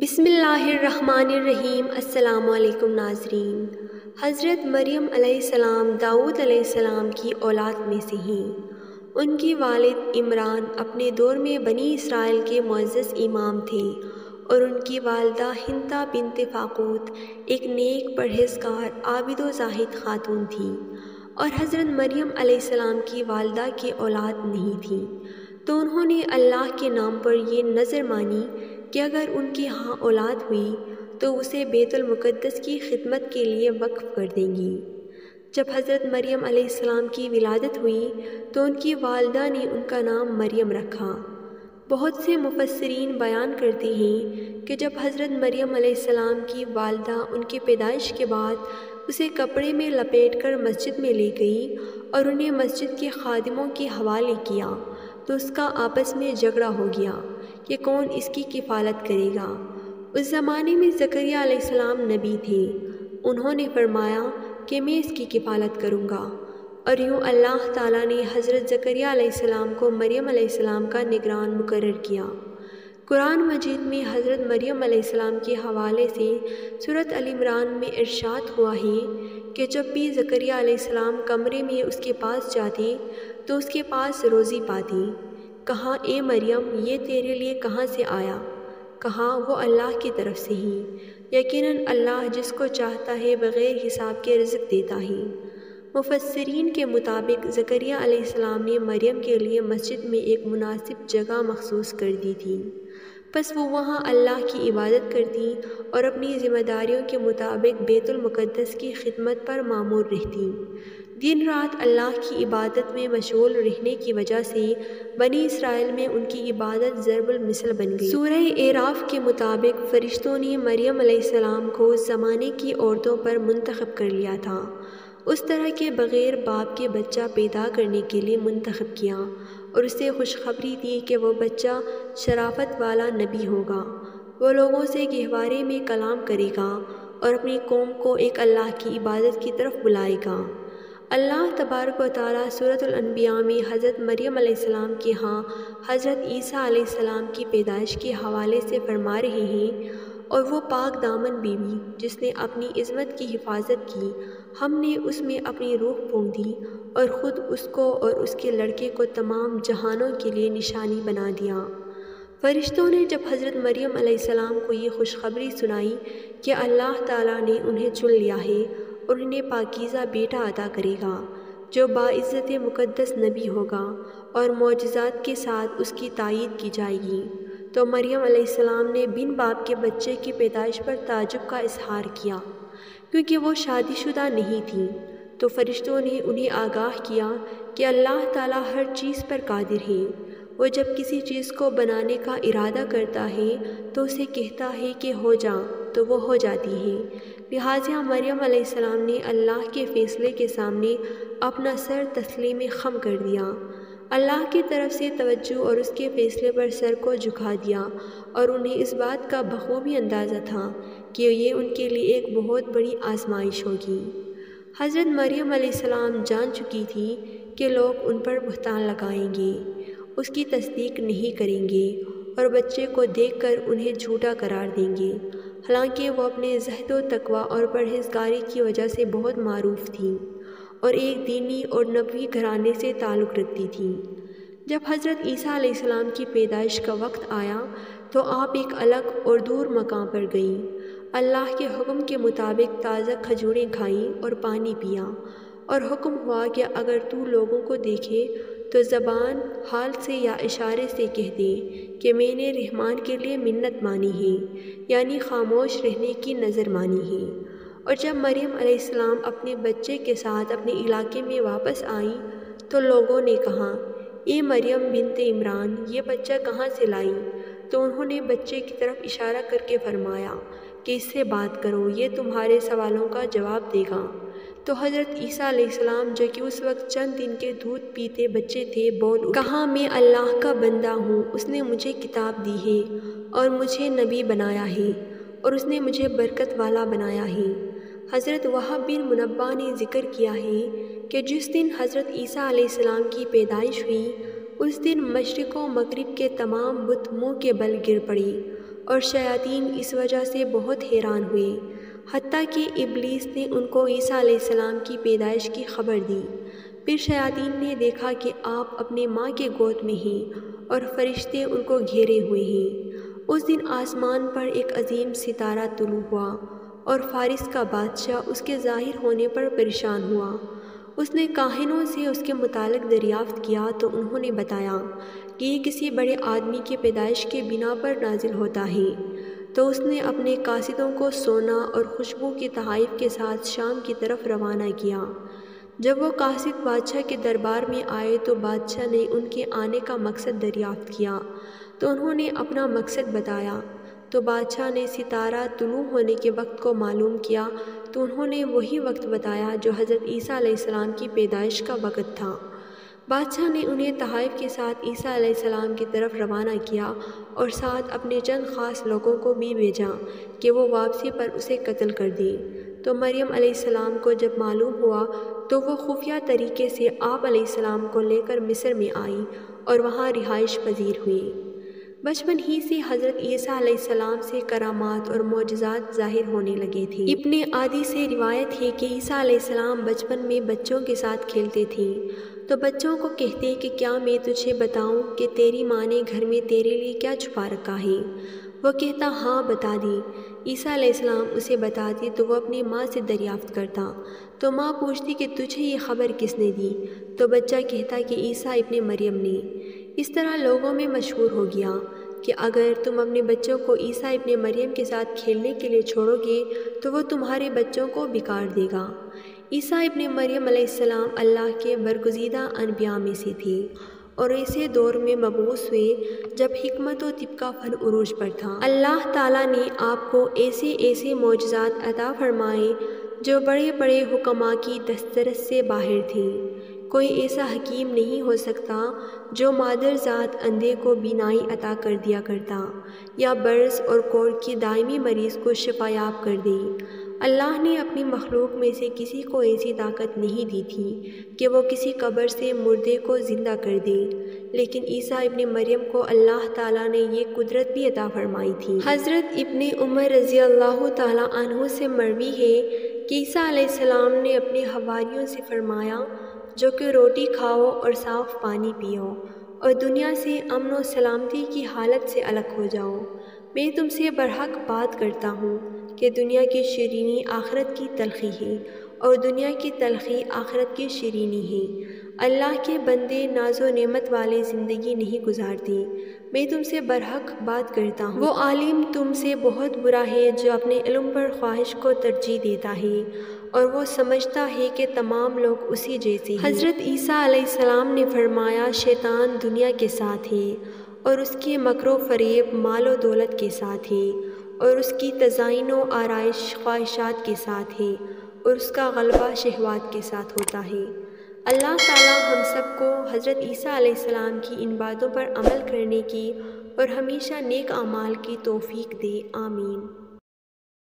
بسم اللہ الرحمن الرحیم۔ السلام علیکم ناظرین۔ حضرت مریم علیہ السلام داؤد علیہ السلام کی اولاد میں سے ہیں۔ ان کی والد عمران اپنے دور میں بنی اسرائیل کے معزز امام تھے اور ان کی والدہ ہندا بنت فاقوت ایک نیک پرہیزگار عابد و زاہد خاتون تھی، اور حضرت مریم علیہ السلام کی والدہ کی اولاد نہیں تھی، تو انہوں نے اللہ کے نام پر یہ نذر مانی کہ اگر ان کی ہاں اولاد ہوئی تو اسے بیت المقدس کی خدمت کے لیے وقف کر دیں گی۔ جب حضرت مریم علیہ السلام کی ولادت ہوئی تو ان کی والدہ نے ان کا نام مریم رکھا۔ بہت سے مفسرین بیان کرتے ہیں کہ جب حضرت مریم علیہ السلام کی والدہ ان کی پیدائش کے بعد اسے کپڑے میں لپیٹ کر مسجد میں لے گئی اور انہیں مسجد کے خادموں کے حوالے کیا تو اس کا آپس میں جھگڑا ہو گیا کہ کون اس کی کفالت کرے گا۔ اس زمانے میں زکریہ علیہ السلام نبی تھے۔ انہوں نے فرمایا کہ میں اس کی کفالت کروں گا، اور یوں اللہ تعالیٰ نے حضرت زکریہ علیہ السلام کو مریم علیہ السلام کا نگران مقرر کیا۔ قرآن مجید میں حضرت مریم علیہ السلام کے حوالے سے سورۃ ال عمران میں ارشاد ہوا ہے کہ جب بھی زکریہ علیہ السلام کمرے میں اس کے پاس جاتے تو اس کے پاس روزی پاتی۔ کہا اے مریم، یہ تیرے لیے کہاں سے آیا؟ کہا وہ اللہ کی طرف سے ہی، یقیناً اللہ جس کو چاہتا ہے بغیر حساب کے رزق دیتا ہے۔ مفسرین کے مطابق زکریہ علیہ السلام نے مریم کے لیے مسجد میں ایک مناسب جگہ مخصوص کر دی تھی، پس وہ وہاں اللہ کی عبادت کرتی اور اپنی ذمہ داریوں کے مطابق بیت المقدس کی خدمت پر مامور رہتی۔ دن رات اللہ کی عبادت میں مشغول رہنے کی وجہ سے بنی اسرائیل میں ان کی عبادت ضرب المثل بن گئی۔ سورہ اعراف کے مطابق فرشتوں نے مریم علیہ السلام کو اس زمانے کی عورتوں پر منتخب کر لیا تھا، اس طرح کے بغیر باپ کے بچہ پیدا کرنے کے لیے منتخب کیا، اور اسے خوشخبری دی کہ وہ بچہ شرافت والا نبی ہوگا، وہ لوگوں سے گہوارے میں کلام کرے گا اور اپنی قوم کو ایک اللہ کی عبادت کی طرف بلائے گا۔ اللہ تبارک و تعالیٰ سورۃ الانبیاء میں حضرت مریم علیہ السلام کے ہاں حضرت عیسیٰ علیہ السلام کی پیدائش کے حوالے سے فرما رہے ہیں، اور وہ پاک دامن بیوی جس نے اپنی عصمت کی حفاظت کی، ہم نے اس میں اپنی روح پھونک دی اور خود اس کو اور اس کے لڑکے کو تمام جہانوں کے لیے نشانی بنا دیا۔ فرشتوں نے جب حضرت مریم علیہ السلام کو یہ خوشخبری سنائی کہ اللہ تعالیٰ نے انہیں چن لیا ہے اور انہیں پاکیزہ بیٹا عطا کرے گا جو باعزت مقدس نبی ہوگا اور معجزات کے ساتھ اس کی تائید کی جائے گی، تو مریم علیہ السلام نے بن باپ کے بچے کی پیدائش پر تعجب کا اظہار کیا، کیونکہ وہ شادی شدہ نہیں تھیں۔ تو فرشتوں نے انہیں آگاہ کیا کہ اللہ تعالیٰ ہر چیز پر قادر ہے، وہ جب کسی چیز کو بنانے کا ارادہ کرتا ہے تو اسے کہتا ہے کہ ہو جا، تو وہ ہو جاتی ہے۔ لہٰذا مریم علیہ السلام نے اللہ کے فیصلے کے سامنے اپنا سر تسلیم خم کر دیا، اللہ کی طرف سے توجہ اور اس کے فیصلے پر سر کو جھکا دیا، اور انہیں اس بات کا بخوبی اندازہ تھا کہ یہ ان کے لیے ایک بہت بڑی آزمائش ہوگی۔ حضرت مریم علیہ السلام جان چکی تھی کہ لوگ ان پر بہتان لگائیں گے، اس کی تصدیق نہیں کریں گے اور بچے کو دیکھ کر انہیں جھوٹا قرار دیں گے، حالانکہ وہ اپنے زہد و تقویٰ اور پرہیزگاری کی وجہ سے بہت معروف تھیں اور ایک دینی اور نبوی گھرانے سے تعلق رکھتی تھیں۔ جب حضرت عیسیٰ علیہ السلام کی پیدائش کا وقت آیا تو آپ ایک الگ اور دور مقام پر گئیں۔ اللہ کے حکم کے مطابق تازہ کھجوریں کھائیں اور پانی پیا، اور حکم ہوا کہ اگر تو لوگوں کو دیکھے تو زبان حال سے یا اشارے سے کہہ دے کہ میں نے رحمان کے لیے منت مانی ہے، یعنی خاموش رہنے کی نظر مانی ہے۔ اور جب مریم علیہ السلام اپنے بچے کے ساتھ اپنے علاقے میں واپس آئیں تو لوگوں نے کہا اے مریم بنت عمران، یہ بچہ کہاں سے لائی؟ تو انہوں نے بچے کی طرف اشارہ کر کے فرمایا کہ اس سے بات کرو، یہ تمہارے سوالوں کا جواب دے گا۔ تو حضرت عیسیٰ علیہ السلام جو کہ اس وقت چند دن کے دودھ پیتے بچے تھے بول اٹھے، کہا میں اللہ کا بندہ ہوں، اس نے مجھے کتاب دی ہے اور مجھے نبی بنایا ہے، اور اس نے مجھے برکت والا بنایا ہے۔ حضرت وہب بن منبہ نے ذکر کیا ہے کہ جس دن حضرت عیسیٰ علیہ السلام کی پیدائش ہوئی اس دن مشرق و مغرب کے تمام بت منہ کے بل گر پڑے اور شیاطین اس وجہ سے بہت حیران ہوئے، حتیٰ کہ ابلیس نے ان کو عیسیٰ علیہ السلام کی پیدائش کی خبر دی۔ پھر شیاطین نے دیکھا کہ آپ اپنے ماں کے گود میں ہیں اور فرشتے ان کو گھیرے ہوئے ہیں۔ اس دن آسمان پر ایک عظیم ستارہ طلوع ہوا اور فارس کا بادشاہ اس کے ظاہر ہونے پر پریشان ہوا۔ اس نے کاہنوں سے اس کے متعلق دریافت کیا تو انہوں نے بتایا کہ یہ کسی بڑے آدمی کی پیدائش کے بنا پر نازل ہوتا ہے۔ تو اس نے اپنے قاصدوں کو سونا اور خوشبو کے تحائف کے ساتھ شام کی طرف روانہ کیا۔ جب وہ قاصد بادشاہ کے دربار میں آئے تو بادشاہ نے ان کے آنے کا مقصد دریافت کیا، تو انہوں نے اپنا مقصد بتایا۔ تو بادشاہ نے ستارہ طلوع ہونے کے وقت کو معلوم کیا، تو انہوں نے وہی وقت بتایا جو حضرت عیسیٰ علیہ السلام کی پیدائش کا وقت تھا۔ بادشاہ نے انہیں تحائف کے ساتھ عیسیٰ علیہ السلام کی طرف روانہ کیا اور ساتھ اپنے چند خاص لوگوں کو بھی بھیجا کہ وہ واپسی پر اسے قتل کر دیں۔ تو مریم علیہ السلام کو جب معلوم ہوا تو وہ خفیہ طریقے سے آپ علیہ السلام کو لے کر مصر میں آئی اور وہاں رہائش پذیر ہوئی۔ بچپن ہی سے حضرت عیسیٰ علیہ السلام سے کرامات اور معجزات ظاہر ہونے لگے تھے۔ ابن عادی سے روایت ہے کہ عیسیٰ علیہ السلام بچپن میں بچوں کے ساتھ کھیلتے تھے تو بچوں کو کہتے کہ کیا میں تجھے بتاؤں کہ تیری ماں نے گھر میں تیرے لیے کیا چھپا رکھا ہے؟ وہ کہتا ہاں بتا دی۔ عیسیٰ علیہ السلام اسے بتاتی تو وہ اپنی ماں سے دریافت کرتا، تو ماں پوچھتی کہ تجھے یہ خبر کس نے دی؟ تو بچہ کہتا کہ عیسیٰ ابن مریم نے۔ اس طرح لوگوں میں مشہور ہو گیا کہ اگر تم اپنے بچوں کو عیسیٰ ابن مریم کے ساتھ کھیلنے کے لیے چھوڑو گے تو وہ تمہارے بچوں کو بگاڑ دے گا۔ عیسیٰ ابن مریم علیہ السلام اللہ کے برگزیدہ انبیاء میں سے تھے اور ایسے دور میں مبعوث ہوئے جب حکمت و طب کا فن عروج پر تھا۔ اللہ تعالیٰ نے آپ کو ایسے معجزات عطا فرمائے جو بڑے بڑے حکماء کی دسترس سے باہر تھے۔ کوئی ایسا حکیم نہیں ہو سکتا جو مادر ذات اندھے کو بینائی عطا کر دیا کرتا یا برص اور کوڑ کی دائمی مریض کو شفا یاب کر دے۔ اللہ نے اپنی مخلوق میں سے کسی کو ایسی طاقت نہیں دی تھی کہ وہ کسی قبر سے مردے کو زندہ کر دے، لیکن عیسیٰ ابن مریم کو اللہ تعالیٰ نے یہ قدرت بھی عطا فرمائی تھی۔ حضرت ابن عمر رضی اللہ تعالیٰ عنہ سے مروی ہے کہ عیسیٰ علیہ السلام نے اپنے حواریوں سے فرمایا جو کہ روٹی کھاؤ اور صاف پانی پیو اور دنیا سے امن و سلامتی کی حالت سے الگ ہو جاؤ۔ میں تم سے برحق بات کرتا ہوں کہ دنیا کی شیرینی آخرت کی تلخی ہے اور دنیا کی تلخی آخرت کی شیرینی ہے۔ اللہ کے بندے ناز و نعمت والے زندگی نہیں گزارتے۔ میں تم سے برحق بات کرتا ہوں۔ وہ عالم تم سے بہت برا ہے جو اپنے علم پر خواہش کو ترجیح دیتا ہے اور وہ سمجھتا ہے کہ تمام لوگ اسی جیسے ہیں۔ حضرت عیسیٰ علیہ السلام نے فرمایا شیطان دنیا کے ساتھ ہے اور اس کے مکر و فریب مال و دولت کے ساتھ ہے اور اس کی تزائین و آرائش خواہشات کے ساتھ ہے اور اس کا غلبہ شہوات کے ساتھ ہوتا ہے۔ اللہ تعالیٰ ہم سب کو حضرت عیسیٰ علیہ السلام کی ان باتوں پر عمل کرنے کی اور ہمیشہ نیک اعمال کی توفیق دے، آمین۔